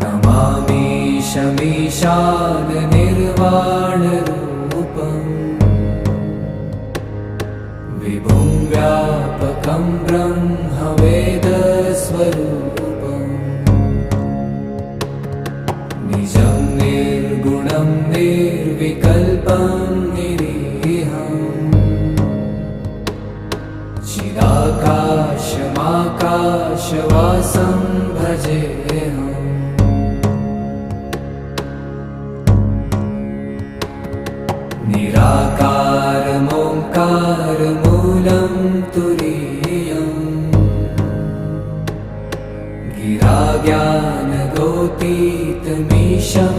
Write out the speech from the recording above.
नमामि शमीशाननिर्वाणरूपम् विभुं व्यापकं ब्रह्मवेदस्वरूपम् निजं निर्गुणं निर्विकल्पं निरीहम् चिदाकाशमाकाशवासं भजेऽहम् निराकारमोङ्कारमूलं तुरीयम् गिराज्ञानगोतीतमीशं